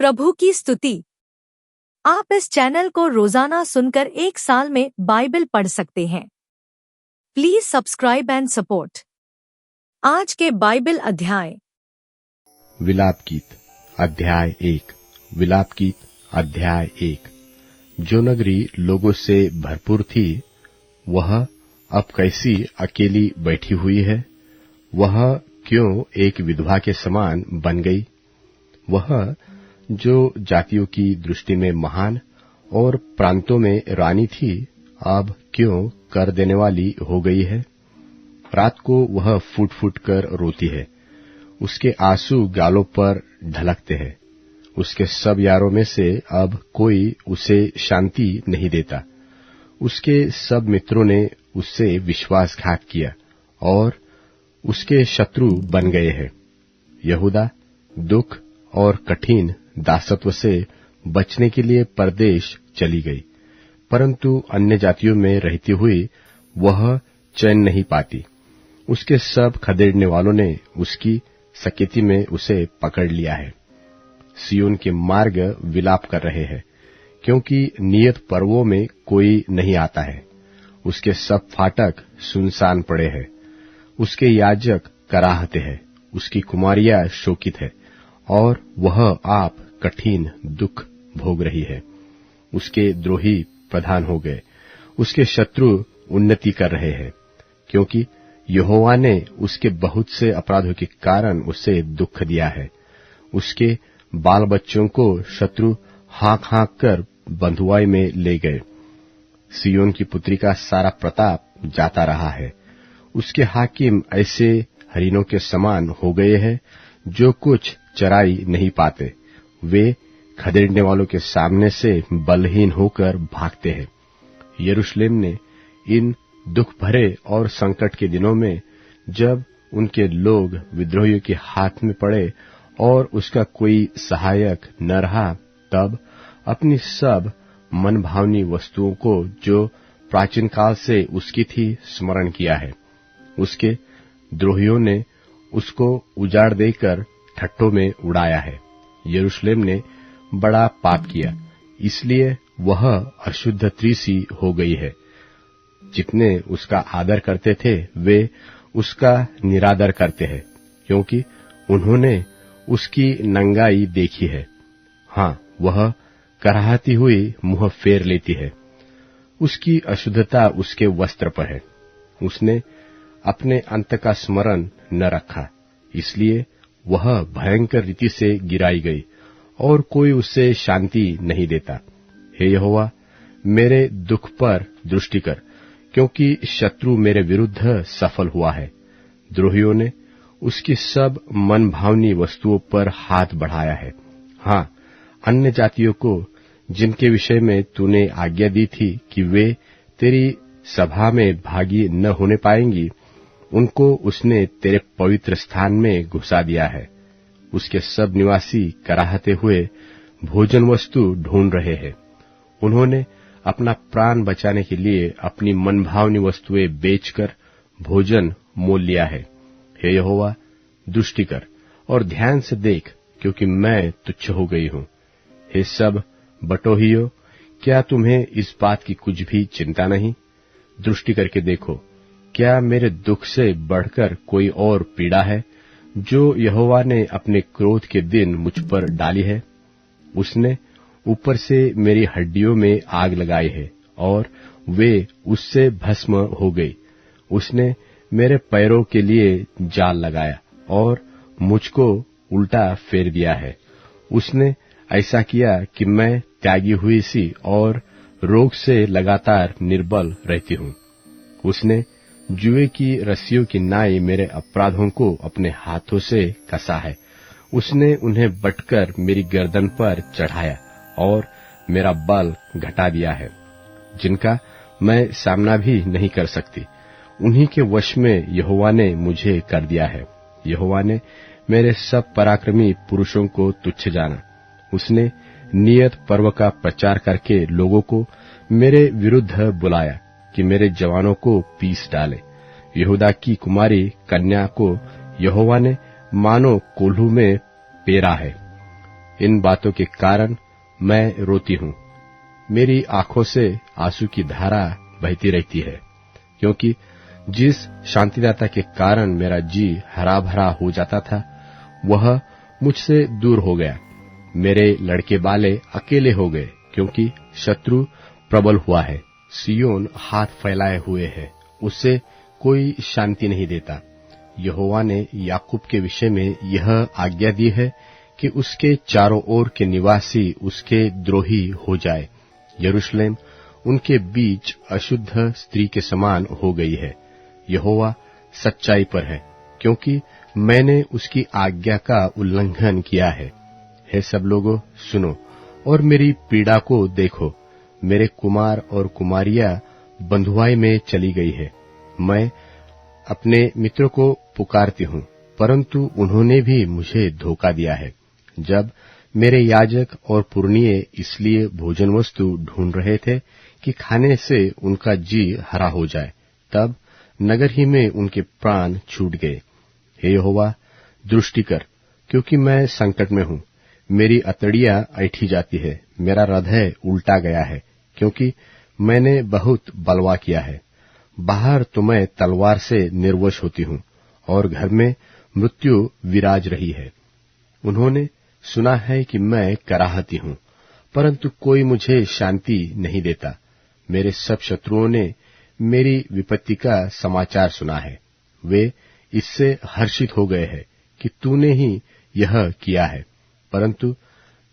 प्रभु की स्तुति। आप इस चैनल को रोजाना सुनकर 1 साल में बाइबल पढ़ सकते हैं। Please subscribe and support. आज के बाइबल अध्याय। विलाप गीत अध्याय 1। विलाप गीत अध्याय 1। जो नगरी लोगों से भरपूर थी, वह अब कैसी अकेली बैठी हुई है। वह क्यों एक विधवा के समान बन गई। वह जो जातियों की दृष्टि में महान और प्रांतों में रानी थी, अब क्यों कर देने वाली हो गई है। रात को वह फूट फूट कर रोती है, उसके आंसू गालों पर ढलकते हैं। उसके सब यारों में से अब कोई उसे शांति नहीं देता। उसके सब मित्रों ने उससे विश्वासघात किया और उसके शत्रु बन गए हैं। यहूदा दुख और कठिन दासत्व से बचने के लिए परदेश चली गई, परंतु अन्य जातियों में रहती हुई वह चैन नहीं पाती। उसके सब खदेड़ने वालों ने उसकी सकेती में उसे पकड़ लिया है। सिय्योन के मार्ग विलाप कर रहे हैं, क्योंकि नियत पर्वों में कोई नहीं आता है। उसके सब फाटक सुनसान पड़े हैं। उसके याजक कराहते हैं। उसकी कुमारियां शोकित है और वह आप कठिन दुख भोग रही है। उसके द्रोही प्रधान हो गए, उसके शत्रु उन्नति कर रहे हैं, क्योंकि यहोवा ने उसके बहुत से अपराधों के कारण उसे दुख दिया है। उसके बाल बच्चों को शत्रु हाँक हाँक कर बंधुआई में ले गए। सिय्योन की पुत्री का सारा प्रताप जाता रहा है। उसके हाकिम ऐसे हरिणों के समान हो गए हैं, जो कुछ चराई नहीं पाते। वे खदेड़ने वालों के सामने से बलहीन होकर भागते हैं। यरूशलेम ने इन दुख भरे और संकट के दिनों में, जब उनके लोग विद्रोहियों के हाथ में पड़े और उसका कोई सहायक न रहा, तब अपनी सब मनभावनी वस्तुओं को जो प्राचीन काल से उसकी थी स्मरण किया है। उसके द्रोहियों ने उसको उजाड़ देकर ठट्ठों में उड़ाया है। यरूशलेम ने बड़ा पाप किया, इसलिए वह अशुद्ध त्रिसी हो गई है। जितने उसका आदर करते थे, वे उसका निरादर करते हैं, क्योंकि उन्होंने उसकी नंगाई देखी है। हाँ, वह कराहती हुई मुंह फेर लेती है। उसकी अशुद्धता उसके वस्त्र पर है। उसने अपने अंत का स्मरण न रखा, इसलिए वह भयंकर रीति से गिराई गई और कोई उसे शांति नहीं देता। हे यहोवा, मेरे दुख पर दृष्टि कर, क्योंकि शत्रु मेरे विरुद्ध सफल हुआ है। द्रोहियों ने उसकी सब मनभावनी वस्तुओं पर हाथ बढ़ाया है। हाँ, अन्य जातियों को, जिनके विषय में तूने आज्ञा दी थी कि वे तेरी सभा में भागी न होने पाएंगी, उनको उसने तेरे पवित्र स्थान में घुसा दिया है। उसके सब निवासी कराहते हुए भोजन वस्तु ढूंढ रहे हैं। उन्होंने अपना प्राण बचाने के लिए अपनी मनभावनी वस्तुएं बेचकर भोजन मोल लिया है। हे यहोवा, दृष्टि कर और ध्यान से देख, क्योंकि मैं तुच्छ हो गई हूँ। हे सब बटोहियों, क्या तुम्हें इस बात की कुछ भी चिंता नहीं? दृष्टि करके देखो, क्या मेरे दुख से बढ़कर कोई और पीड़ा है, जो यहोवा ने अपने क्रोध के दिन मुझ पर डाली है? उसने ऊपर से मेरी हड्डियों में आग लगाई है और वे उससे भस्म हो गई। उसने मेरे पैरों के लिए जाल लगाया और मुझको उल्टा फेर दिया है। उसने ऐसा किया कि मैं त्यागी हुई सी और रोग से लगातार निर्बल रहती हूँ। उसने जुए की रस्सियों की नाई मेरे अपराधों को अपने हाथों से कसा है। उसने उन्हें बटकर मेरी गर्दन पर चढ़ाया और मेरा बल घटा दिया है। जिनका मैं सामना भी नहीं कर सकती, उन्हीं के वश में यहोवा ने मुझे कर दिया है। यहोवा ने मेरे सब पराक्रमी पुरुषों को तुच्छ जाना। उसने नियत पर्व का प्रचार करके लोगों को मेरे विरुद्ध बुलाया कि मेरे जवानों को पीस डाले। यहूदा की कुमारी कन्या को यहोवा ने मानो कोल्हू में पेरा है। इन बातों के कारण मैं रोती हूँ। मेरी आंखों से आंसू की धारा बहती रहती है, क्योंकि जिस शांतिदाता के कारण मेरा जी हरा भरा हो जाता था, वह मुझसे दूर हो गया। मेरे लड़के बाले अकेले हो गए, क्योंकि शत्रु प्रबल हुआ है। सियोन हाथ फैलाए हुए है, उसे कोई शांति नहीं देता। यहोवा ने याकूब के विषय में यह आज्ञा दी है कि उसके चारों ओर के निवासी उसके द्रोही हो जाए। यरूशलेम उनके बीच अशुद्ध स्त्री के समान हो गई है। यहोवा सच्चाई पर है, क्योंकि मैंने उसकी आज्ञा का उल्लंघन किया है। हे सब लोगों, सुनो और मेरी पीड़ा को देखो। मेरे कुमार और कुमारियां बंधुआई में चली गई है। मैं अपने मित्रों को पुकारती हूँ, परंतु उन्होंने भी मुझे धोखा दिया है। जब मेरे याजक और पुरनिये इसलिए भोजन वस्तु ढूंढ रहे थे कि खाने से उनका जी हरा हो जाए, तब नगर ही में उनके प्राण छूट गए। हे यहोवा, दृष्टि कर, क्योंकि मैं संकट में हूँ। मेरी अतड़ियां ऐठी जाती है, मेरा हृदय उल्टा गया है, क्योंकि मैंने बहुत बलवा किया है। बाहर तो मैं तलवार से निर्वश होती हूँ, और घर में मृत्यु विराज रही है। उन्होंने सुना है कि मैं कराहती हूँ, परंतु कोई मुझे शांति नहीं देता। मेरे सब शत्रुओं ने मेरी विपत्ति का समाचार सुना है। वे इससे हर्षित हो गए हैं कि तूने ही यह किया है। परंतु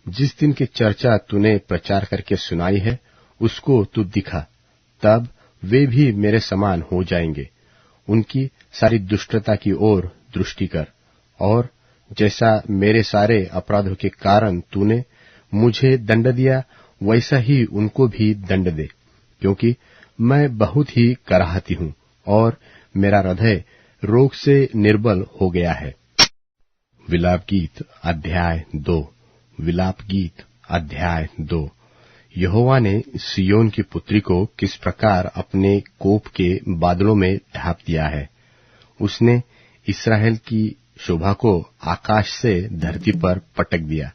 जिस दिन की चर्चा तूने प्रचार करके सुनाई है, उसको तू दिखा, तब वे भी मेरे समान हो जाएंगे। उनकी सारी दुष्टता की ओर दृष्टि कर, और जैसा मेरे सारे अपराधों के कारण तूने मुझे दंड दिया, वैसा ही उनको भी दंड दे, क्योंकि मैं बहुत ही कराहती हूँ और मेरा हृदय रोग से निर्बल हो गया है। विलाप गीत अध्याय 2। विलाप गीत अध्याय 2। यहोवा ने सियोन की पुत्री को किस प्रकार अपने कोप के बादलों में ढांप दिया है। उसने इस्राएल की शोभा को आकाश से धरती पर पटक दिया,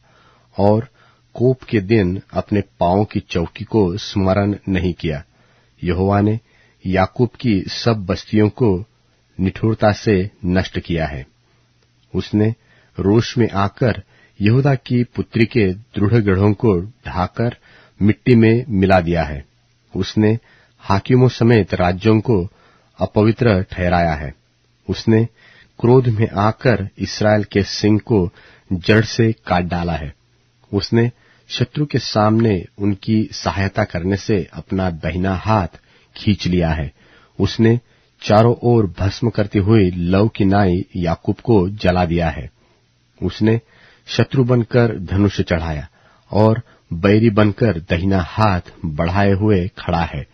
और कोप के दिन अपने पांवों की चौकी को स्मरण नहीं किया। यहोवा ने याकूब की सब बस्तियों को निठुरता से नष्ट किया है। उसने रोष में आकर यहूदा की पुत्री के दृढ़ गढ़ों को ढाकर मिट्टी में मिला दिया है। उसने हाकिमों समेत राज्यों को अपवित्र ठहराया है। उसने क्रोध में आकर इस्राएल के सिंग को जड़ से काट डाला है। उसने शत्रु के सामने उनकी सहायता करने से अपना दाहिना हाथ खींच लिया है। उसने चारों ओर भस्म करती हुई लौ की नाई याकूब को जला दिया है। उसने शत्रु बनकर धनुष चढ़ाया, और बैरी बनकर दाहिना हाथ बढ़ाए हुए खड़ा है,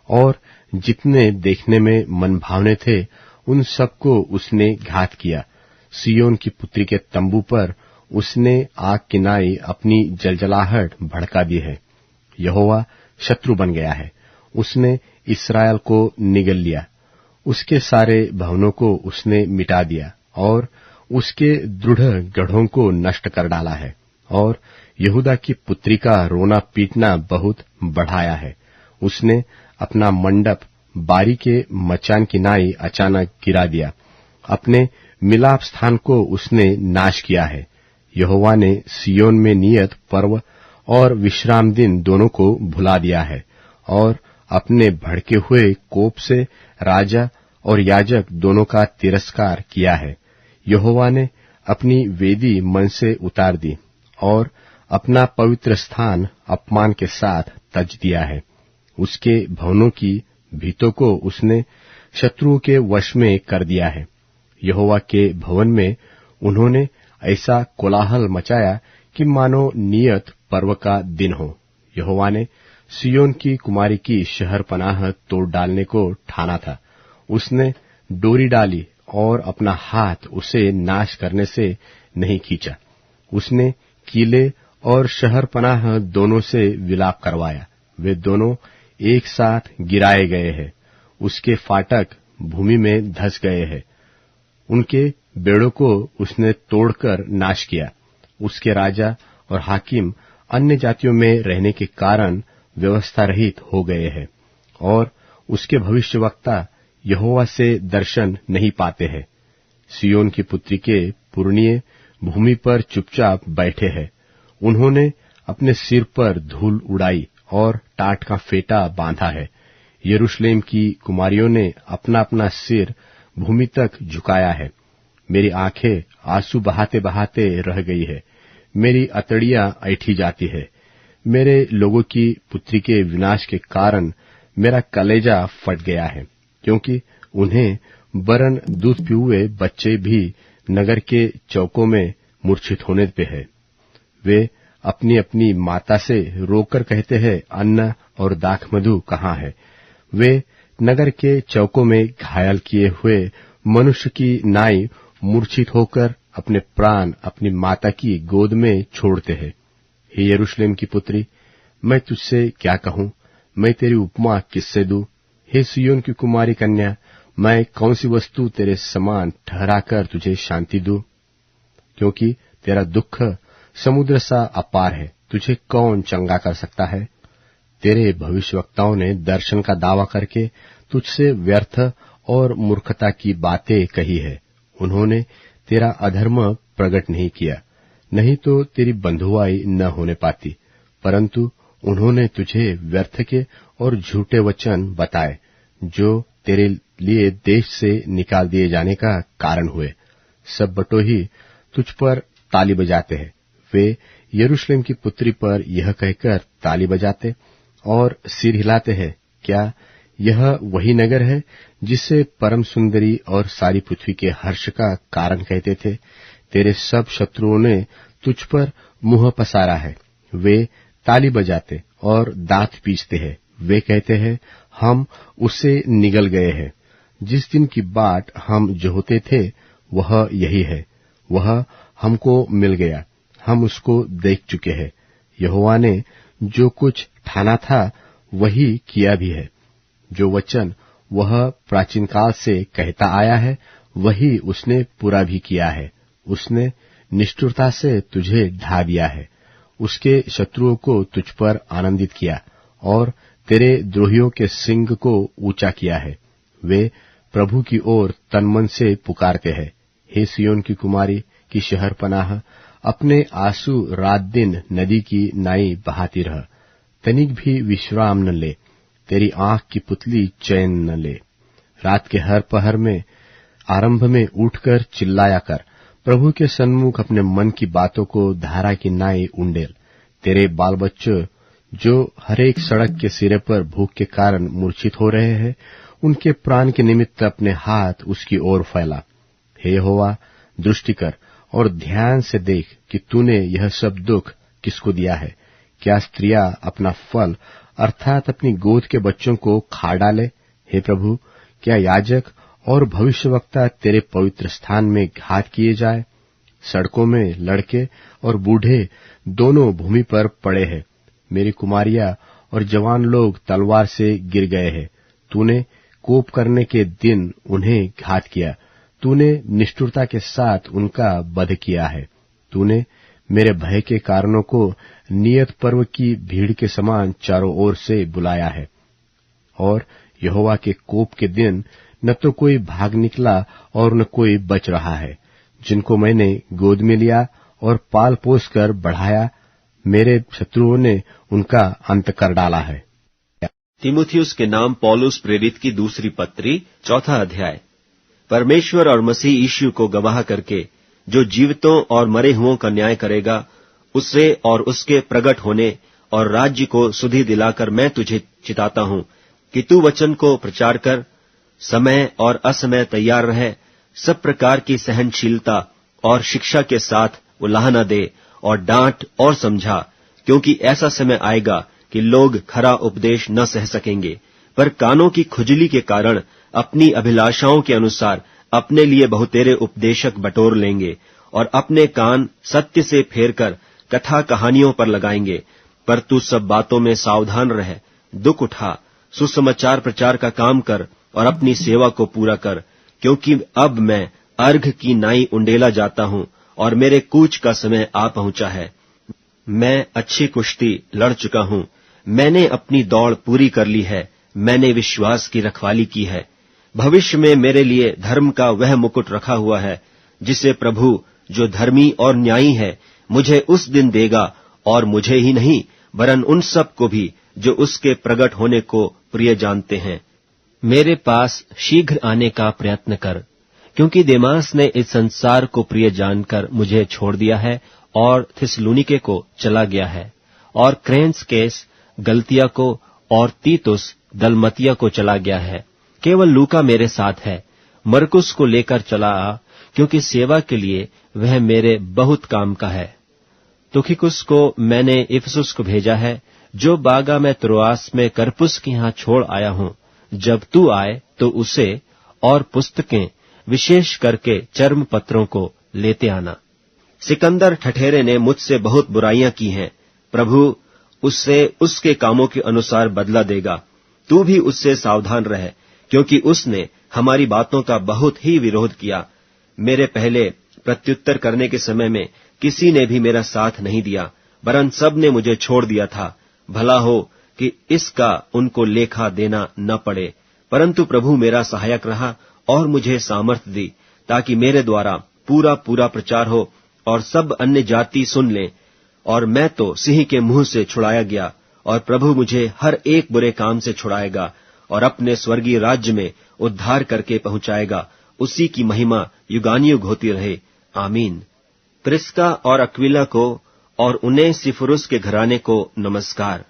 और जितने देखने में मनभावने थे उन सबको उसने घात किया। सियोन की पुत्री के तंबू पर उसने आग की नाई अपनी जलजलाहट भड़का दी है। यहोवा शत्रु बन गया है, उसने इस्राएल को निगल लिया। उसके सारे भवनों को उसने मिटा दिया, और उसके दृढ़ गढ़ों को नष्ट कर डाला है, और यहूदा की पुत्री का रोना पीटना बहुत बढ़ाया है। उसने अपना मंडप बारी के मचान की नाई अचानक गिरा दिया। अपने मिलाप स्थान को उसने नाश किया है। यहोवा ने सियोन में नियत पर्व और विश्राम दिन दोनों को भुला दिया है, और अपने भड़के हुए कोप से राजा और याजक दोनों का तिरस्कार किया है। यहोवा ने अपनी वेदी मन से उतार दी, और अपना पवित्र स्थान अपमान के साथ तज दिया है। उसके भवनों की भीतों को उसने शत्रुओं के वश में कर दिया है। यहोवा के भवन में उन्होंने ऐसा कोलाहल मचाया कि मानो नियत पर्व का दिन हो। यहोवा ने सियोन की कुमारी की शहर पनाह तोड़ डालने को ठाना था। उसने डोरी डाली और अपना हाथ उसे नाश करने से नहीं खींचा। उसने किले और शहर पनाह दोनों से विलाप करवाया। वे दोनों एक साथ गिराए गए हैं। उसके फाटक भूमि में धंस गए हैं। उनके बेड़ों को उसने तोड़कर नाश किया। उसके राजा और हाकिम अन्य जातियों में रहने के कारण व्यवस्था रहित हो गए हैं और उसके भविष्यवक्ता यहोवा से दर्शन नहीं पाते हैं। सिय्योन की पुत्री के पुरनिये भूमि पर चुपचाप बैठे हैं। उन्होंने अपने सिर पर धूल उड़ाई और टाट का फेटा बांधा है। यरूशलेम की कुमारियों ने अपना अपना सिर भूमि तक झुकाया है। मेरी आंखें आंसू बहाते बहाते रह गई है। मेरी अतड़ियां ऐठी जाती है। मेरे लोगों की पुत्री के विनाश के कारण मेरा कलेजा फट गया है, क्योंकि उन्हें बरन दूध पिए बच्चे भी नगर के चौकों में मूर्छित होने पे है। वे अपनी अपनी माता से रोकर कहते हैं, अन्न और दाख मधु कहाँ है? वे नगर के चौकों में घायल किए हुए मनुष्य की नाई मूर्छित होकर अपने प्राण अपनी माता की गोद में छोड़ते हैं। हे यरूशलेम की पुत्री, मैं तुझसे क्या कहूं? मैं तेरी उपमा किससे दूं? हे सिय्योन की कुमारी कन्या, मैं कौन सी वस्तु तेरे समान ठहराकर तुझे शांति दूं? क्योंकि तेरा दुख समुद्र सा अपार है, तुझे कौन चंगा कर सकता है? तेरे भविष्यवक्ताओं ने दर्शन का दावा करके तुझसे व्यर्थ और मूर्खता की बातें कही है। उन्होंने तेरा अधर्म प्रकट नहीं किया, नहीं तो तेरी बंधुआई न होने पाती, परंतु उन्होंने तुझे व्यर्थ के और झूठे वचन बताए, जो तेरे लिए देश से निकाल दिए जाने का कारण हुए। सब बटोही तुझ पर ताली बजाते हैं। वे यरूशलेम की पुत्री पर यह कहकर ताली बजाते और सिर हिलाते हैं, क्या यह वही नगर है जिसे परम सुंदरी और सारी पृथ्वी के हर्ष का कारण कहते थे? तेरे सब शत्रुओं ने तुझ पर मुंह पसारा है। वे ताली बजाते और दांत पीसते हैं। वे कहते हैं, हम उससे निगल गए हैं। जिस दिन की बाट हम जोहते थे वह यही है, वह हमको मिल गया, हम उसको देख चुके हैं। यहोवा ने जो कुछ ठाना था वही किया भी है। जो वचन वह प्राचीन काल से कहता आया है वही उसने पूरा भी किया है। उसने निष्ठुरता से तुझे ढा दिया है, उसके शत्रुओं को तुझ पर आनंदित किया और तेरे द्रोहियों के सिंग को ऊंचा किया है। वे प्रभु की ओर तन मन से पुकारते हैं। हे सिय्योन की कुमारी की शहरपनाह, अपने आंसू रात दिन नदी की नाई बहाती रह, तनिक भी विश्राम न ले, तेरी आंख की पुतली चैन न ले। रात के हर पहर में आरंभ में उठकर चिल्लाया कर, प्रभु के सन्मुख अपने मन की बातों को धारा की नाई उंडेल। तेरे बाल बच्चों जो हरेक सड़क के सिरे पर भूख के कारण मूर्छित हो रहे हैं, उनके प्राण के निमित्त अपने हाथ उसकी ओर फैला। हे यहोवा, दृष्टि कर और ध्यान से देख कि तूने यह सब दुख किसको दिया है। क्या स्त्रियां अपना फल अर्थात अपनी गोद के बच्चों को खा डाले? हे प्रभु, क्या याजक और भविष्यवक्ता तेरे पवित्र स्थान में घात किए जाए? सड़कों में लड़के और बूढ़े दोनों भूमि पर पड़े हैं। मेरी कुमारियां और जवान लोग तलवार से गिर गए हैं। तूने कोप करने के दिन उन्हें घात किया, तूने निष्ठुरता के साथ उनका वध किया है। तूने मेरे भय के कारणों को नियत पर्व की भीड़ के समान चारों ओर से बुलाया है। और यहोवा के कोप के दिन न तो कोई भाग निकला और न कोई बच रहा है। जिनको मैंने गोद में लिया और पाल पोस कर बढ़ाया, मेरे शत्रुओं ने उनका अंत कर डाला है। तीमुथियुस के नाम पौलुस प्रेरित की दूसरी पत्री, 4 अध्याय। परमेश्वर और मसीह यीशु को गवाह करके, जो जीवितों और मरे हुओं का न्याय करेगा, उससे और उसके प्रगट होने और राज्य को सुधि दिलाकर मैं तुझे चिताता हूं कि तू वचन को प्रचार कर, समय और असमय तैयार रहे, सब प्रकार की सहनशीलता और शिक्षा के साथ उलाहना दे और डांट और समझा, क्योंकि ऐसा समय आएगा कि लोग खरा उपदेश न सह सकेंगे, पर कानों की खुजली के कारण अपनी अभिलाषाओं के अनुसार अपने लिए बहुतेरे उपदेशक बटोर लेंगे और अपने कान सत्य से फेरकर कथा कहानियों पर लगाएंगे। पर तू सब बातों में सावधान रह, दुख उठा, सुसमाचार प्रचार का काम कर और अपनी सेवा को पूरा कर, क्योंकि अब मैं अर्घ की नाई उंडेला जाता हूं और मेरे कूच का समय आ पहुंचा है। मैं अच्छी कुश्ती लड़ चुका हूँ, मैंने अपनी दौड़ पूरी कर ली है, मैंने विश्वास की रखवाली की है। भविष्य में मेरे लिए धर्म का वह मुकुट रखा हुआ है, जिसे प्रभु जो धर्मी और न्यायी है मुझे उस दिन देगा, और मुझे ही नहीं वरन उन सब को भी जो उसके प्रकट होने को प्रिय जानते हैं। मेरे पास शीघ्र आने का प्रयत्न कर, क्योंकि देमास ने इस संसार को प्रिय जानकर मुझे छोड़ दिया है और थिस्सलुनीके को चला गया है, और क्रेंसकेस गलतिया को और तीतुस दलमतिया को चला गया है। केवल लूका मेरे साथ है। मरकुस को लेकर चला आ, क्योंकि सेवा के लिए वह मेरे बहुत काम का है। तुखिकुस को मैंने इफिसुस को भेजा है, जो बागा मैं त्रोआस में करपुस के यहाँ छोड़ आया हूँ। जब तू आए तो उसे और पुस्तकें, विशेष करके चर्म पत्रों को लेते आना। सिकंदर ठठेरे ने मुझसे बहुत बुराइयां की हैं। प्रभु उससे उसके कामों के अनुसार बदला देगा। तू भी उससे सावधान रह, क्योंकि उसने हमारी बातों का बहुत ही विरोध किया। मेरे पहले प्रत्युत्तर करने के समय में किसी ने भी मेरा साथ नहीं दिया, वरन सब ने मुझे छोड़ दिया था। भला हो कि इसका उनको लेखा देना न पड़े, परंतु प्रभु मेरा सहायक रहा और मुझे सामर्थ दी, ताकि मेरे द्वारा पूरा पूरा प्रचार हो और सब अन्य जाति सुन लें। और मैं तो सिंह के मुंह से छुड़ाया गया, और प्रभु मुझे हर एक बुरे काम से छुड़ाएगा और अपने स्वर्गीय राज्य में उद्धार करके पहुंचाएगा। उसी की महिमा युगानुयुग होती रहे। आमीन। प्रिस्का और अक्विला को और उनेसिफुरुस के घराने को नमस्कार।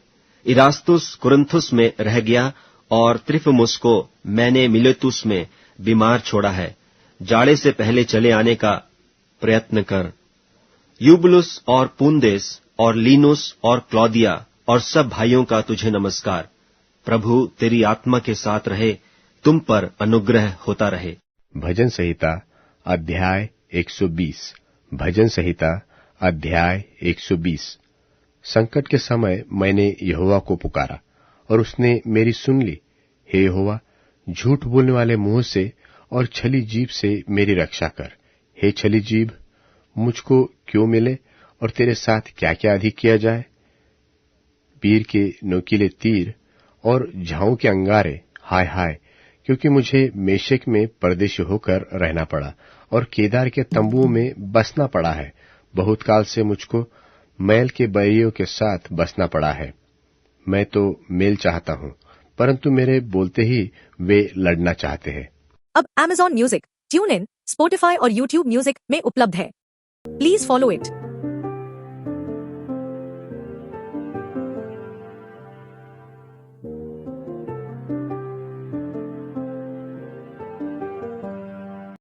इरास्तुस कुरिन्थुस में रह गया, और त्रिफमुस को मैंने मिलेतुस में बीमार छोड़ा है। जाड़े से पहले चले आने का प्रयत्न कर। यूबुलुस और पुंदेस और लीनुस और क्लौदिया और सब भाइयों का तुझे नमस्कार। प्रभु तेरी आत्मा के साथ रहे, तुम पर अनुग्रह होता रहे। भजन संहिता अध्याय 120। भजन संहिता अध्याय 120। संकट के समय मैंने यहोवा को पुकारा और उसने मेरी सुन ली। हे यहोवा, झूठ बोलने वाले मुंह से और छली जीभ से मेरी रक्षा कर। हे छली जीभ, मुझको क्यों मिले और तेरे साथ क्या क्या अधिक किया जाए। पीर के नोकीले तीर और झाओं के अंगारे, हाय हाय, क्योंकि मुझे मेशेक में परदेशी होकर रहना पड़ा और केदार के तंबुओं में बसना पड़ा है। बहुत काल से मुझको मैल के बैरियों के साथ बसना पड़ा है। मैं तो मेल चाहता हूँ, परंतु मेरे बोलते ही वे लड़ना चाहते हैं। अब Amazon music, tune in, Spotify और YouTube म्यूजिक में उपलब्ध है। Please follow it.